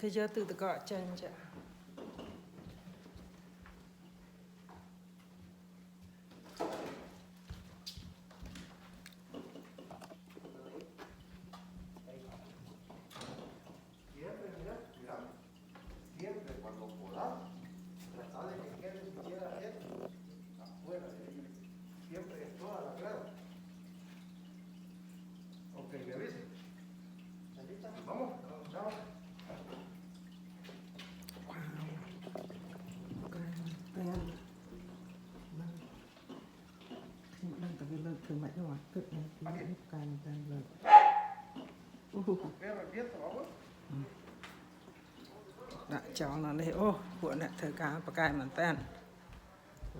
Cái giờ từ từ gọi chân chả. Siempre cuando podamos, tratar de que quede siquiera esto afuera de ella. Siempre es toda la grada. Ok, me avisa. Vamos, vamos. Đã chọn là đây, của nè thử cá và cái mình tên.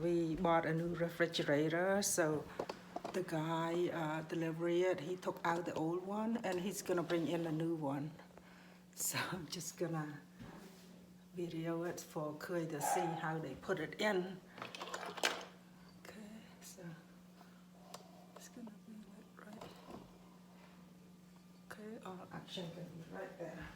We bought a new refrigerator, so the guy delivered it. He took out the old one and he's gonna bring in a new one. So I'm just gonna video it for Khơi to see how they put it in. Okay, so it's gonna be like right. Okay, all action can be right there.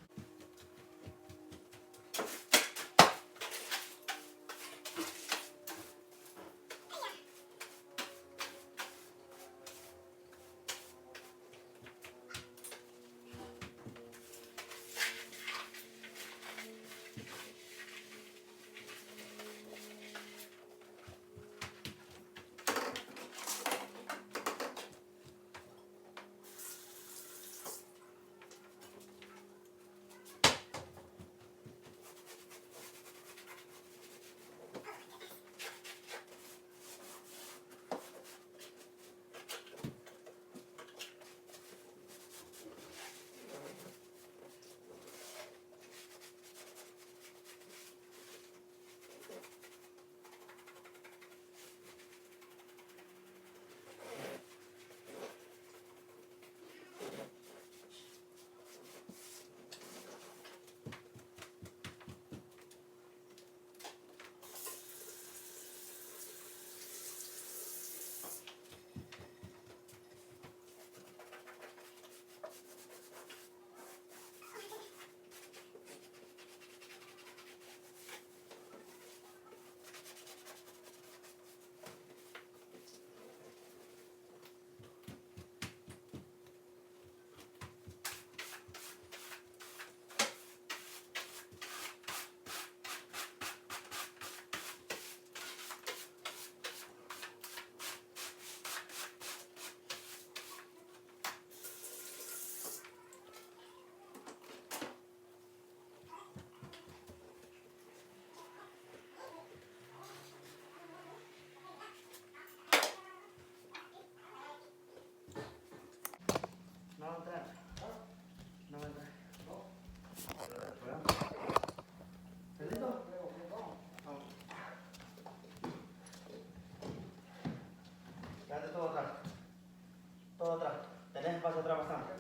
Todo atrás. Tenés espacio atrás bastante.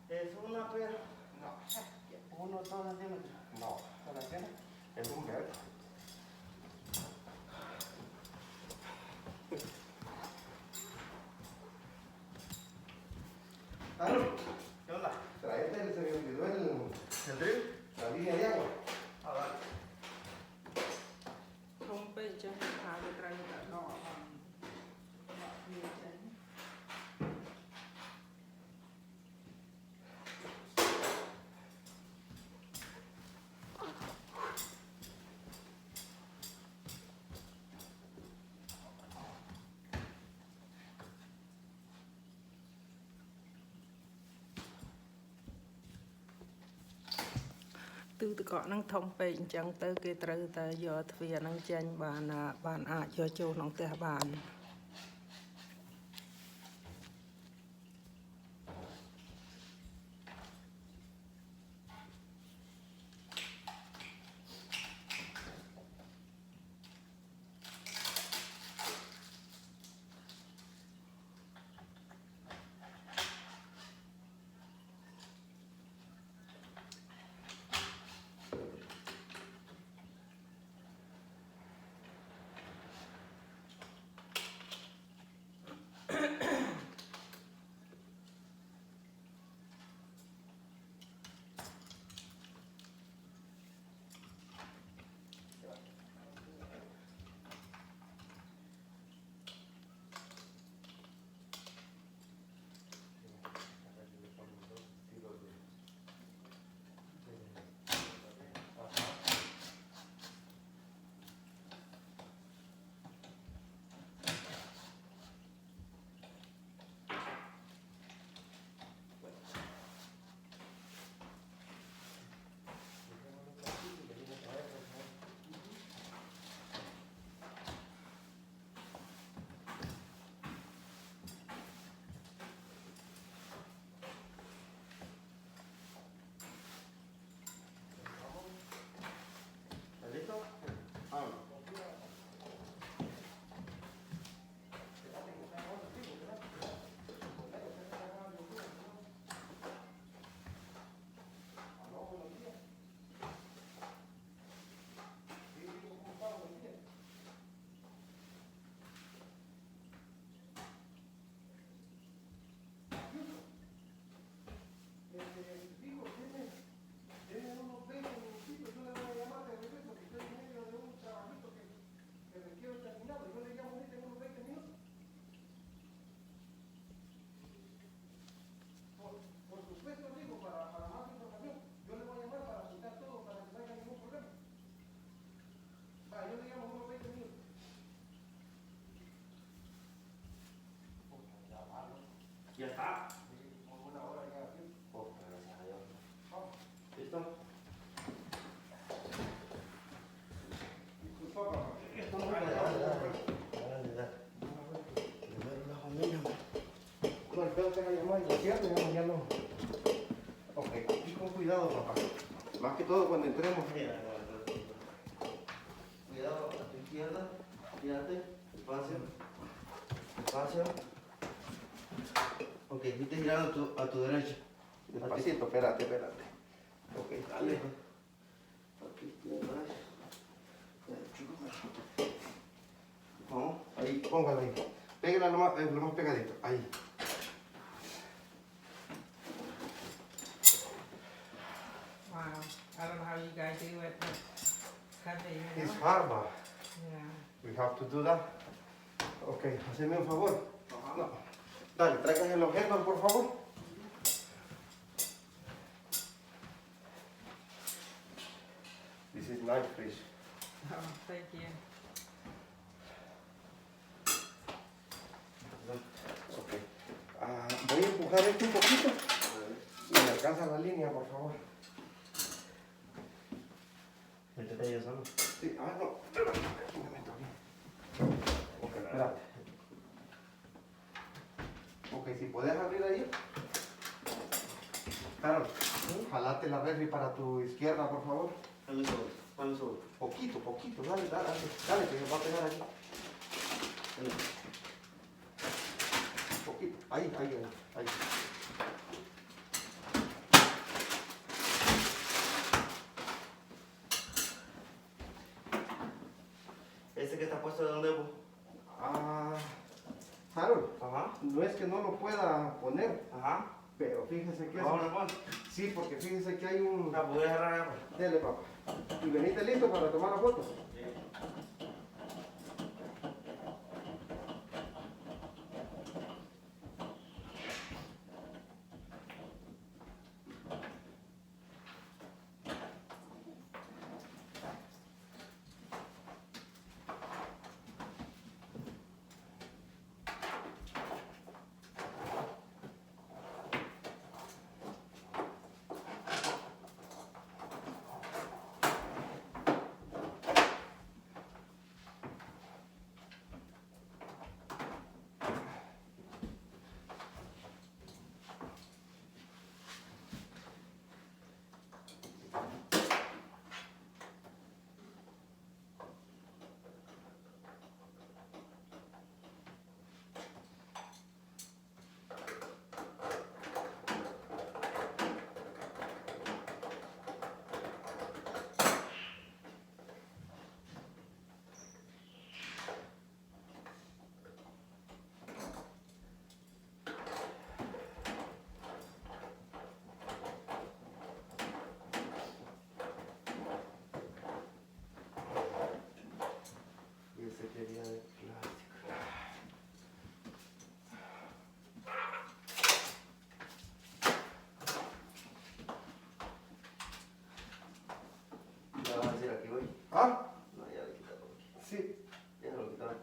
¿Es una pera? No. ¿Uno o 2 centímetros? No. ¿Para qué? Es un verbo. ¿Qué onda? Traete el se me olvidó el drill, la línea de agua. Ah, vale. Không bây giờ hai cái trái đã đỏ từ từ có năng thông về chẳng tới cái từ ta giờ thì năng tranh bàn giờ châu nông tè bàn deja llamar y lo cierro, ya no. Ok, y con cuidado, papá. Más que todo cuando entremos. Cuidado, a tu izquierda, fíjate, despacio, despacio. Ok, viste girando a tu derecha. Despacito, espérate. Ok, dale. Aquí, no, ahí, póngala ahí. Pégala lo más pegadito, ahí. Wow, I don't know how you guys do it, but cutting, you It's know? hard, but Yeah. we have to do that. Ok, haceme un favor. No. Dale, traigan el objeto, por favor. This is nice fish. Oh, thank you. Ok. Voy a empujar esto un poquito. Y me alcanza la línea, por favor. Métete yo solo. Sí, no. Aquí me meto aquí. Ok, espérate. Ok, si puedes abrir ahí. Carol, jalate la refri para tu izquierda, por favor. ¿Cuándo sube? Poquito, dale, que me va a pegar aquí. Poquito, ahí. ¿Ese que está puesto de dónde, vos? Harold, Ajá. no es que no lo pueda poner, Ajá. pero fíjese que ¿Vamos a sí, porque fíjese que hay un... voy a agarrar allá, pues. Dele, papá. Y veniste listo para tomar la foto. Y ese quería de plástico. ¿Ya vas a decir aquí, voy? ¿Ah? No, ya lo quitaron. Sí. Ya lo quitaron.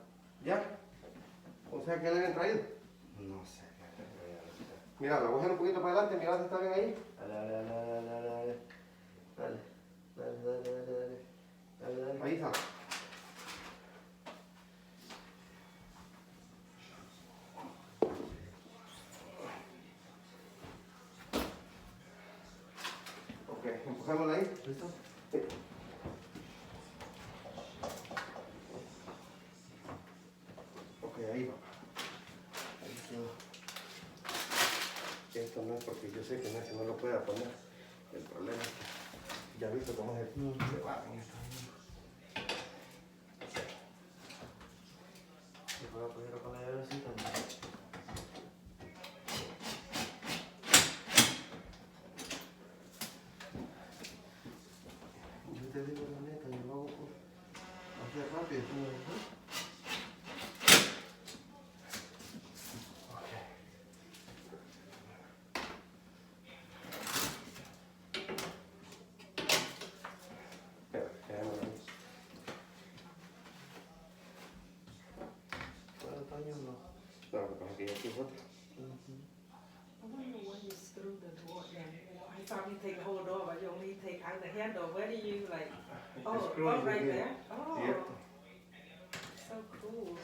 ¿Ya? O sea, que le habían traído. No sé. Ya lo quitaron. Mira, la voy a hacer un poquito para adelante, mira si está bien ahí. Dale. Ahí está. Ok, empujémosla ahí. ¿Listo? Sí. Ok, ahí va. Ahí quedó. Esto no es porque yo sé que no lo pueda poner. El problema es que ya he visto cómo se va en esto. Se puede apoyar con la llavecita. Yo te digo la neta, yo lo hago por hacer rápido. Espera, quedémonos ahí. ¿Cuántos años no? No, lo que pasa es que ya aquí es otro. I wonder when you screw the door in. I thought you take the whole door, but you only take out the handle. Where do you like? Oh, screw it right within. there. Oh, Yep. so cool.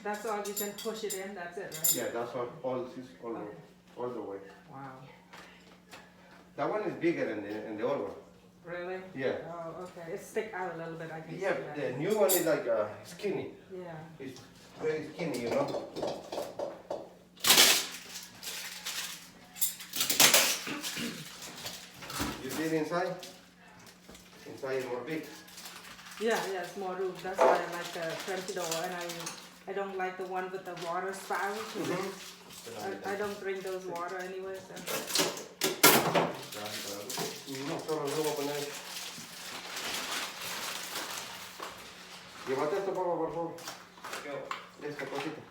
That's all, you can push it in, that's it, right? Yeah, that's all the way. Wow. That one is bigger than the old one. Really? Yeah. Oh, okay. It stick out a little bit, I can Yeah, see that. the new one is like skinny. Yeah. It's very skinny, you know. You see it inside? Inside is more big. Yeah, yeah, it's more room. That's why I like the French door, and I don't like the one with the water spout. I don't drink those water anyway. So. No, solo lo voy a poner. Llévate esto, papá, por favor. Esta cosita.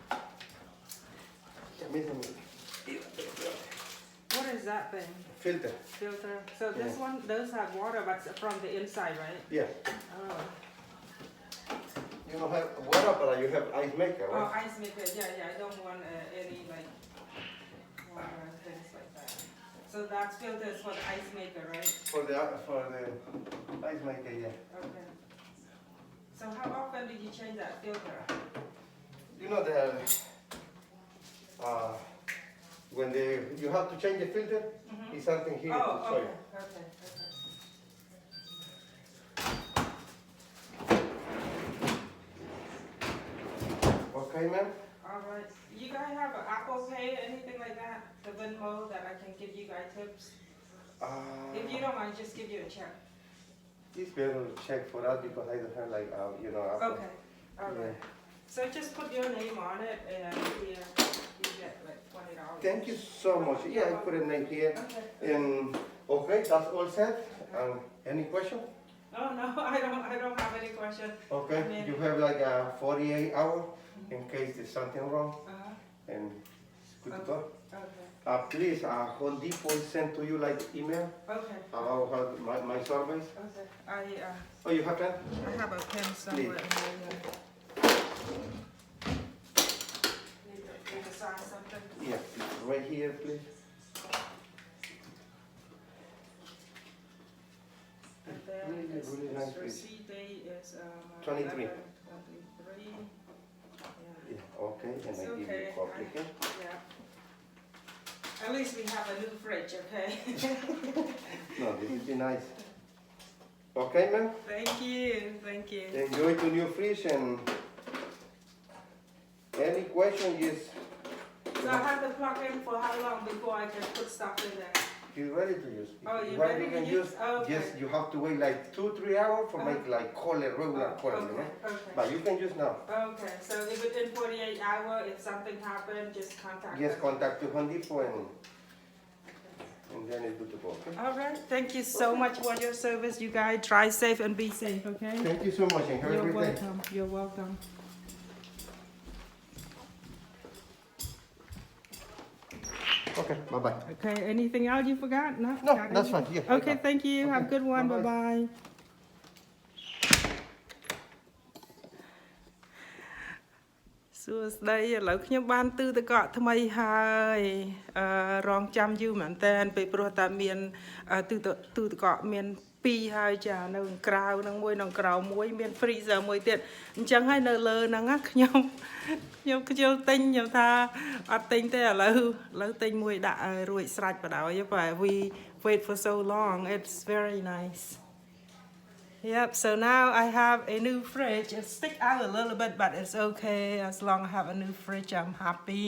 What is that thing? Filter. Filter. So this Yeah. one does have water, but it's from the inside, right? Yeah. Oh. You don't have water, but you have ice maker, Oh, right? ice maker. Yeah, yeah. I don't want any like water and things like that. So that's filters for the ice maker, right? For the ice maker, yeah. Okay. So how often did you change that filter? You know when you have to change the filter, it's something here to Oh, show okay, you. okay, okay. Okay, ma'am? All right. You guys have an Apple Pay, anything like that? The Venmo that I can give you guys tips? If you don't mind, just give you a check. It's better to check for that because I don't have like, you know, Apple. Okay. All right. Yeah. So just put your name on it, and here you get like $20. Thank you so much. Yeah, I put a name here. Okay. And okay, that's all set. Any question? Oh no, I don't have any question. Okay, I mean- you have like a 48 hour in case there's something wrong, and it's good to go. Okay. Please, Home Depot sent to you like email Okay. about my surveys. Okay. Oh, you have that? I have a pen somewhere in there. Need to sign something? Yeah, right here, please. And then Really, it's, really nice piece. receipt date is 23. 23. Yeah, okay, and It's I give you okay. a copy, okay? Yeah. At least we have a new fridge, okay? No, this is be nice. Okay, ma'am? Thank you, thank you. Enjoy the new fish and any question, just So I have to plug in for how long before I can put stuff in there? you're ready to use. Oh, If you're want, ready you to can use? use. Okay. Yes, you have to wait like 2-3 hours for Uh-huh. make like color, regular color, you know? Okay. But you can use now. Okay, so if within 48 hours, if something happens, just contact Just us. contact the Home Depot and then it's good to go, okay? All right, thank you so much for your service. You guys drive safe and be safe, okay? Thank you so much and have a You're great day. welcome, you're welcome. Okay, bye-bye. Okay, anything else you forgot? No? No, Got that's it? fine, yeah. Okay, thank you. Have a good one. Bye-bye. Bye-bye.សួស្តីឥឡូវខ្ញុំបានទិញទឹកកកថ្មីហើយរងចាំយូរមែនតើពេលព្រោះតែមានទិញទឹកកកមាន2ហើយចានៅក្រៅនឹងមួយនៅក្រៅមួយមាន freezer មួយទៀតអញ្ចឹងហើយនៅលើហ្នឹងណាខ្ញុំខ្ជិលទិញខ្ញុំថាអត់ទិញទេឥឡូវទិញមួយដាក់រួចស្រេចបដ ாய் បើ we wait for so long it's very nice. Yep, so now I have a new fridge. It stick out a little bit, but it's okay. As long as I have a new fridge, I'm happy.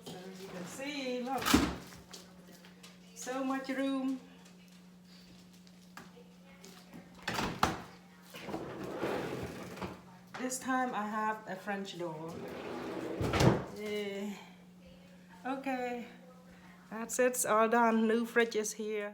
So as you can see, look, so much room. This time I have a French door. Yeah. Okay, that's it, it's all done. New fridge is here.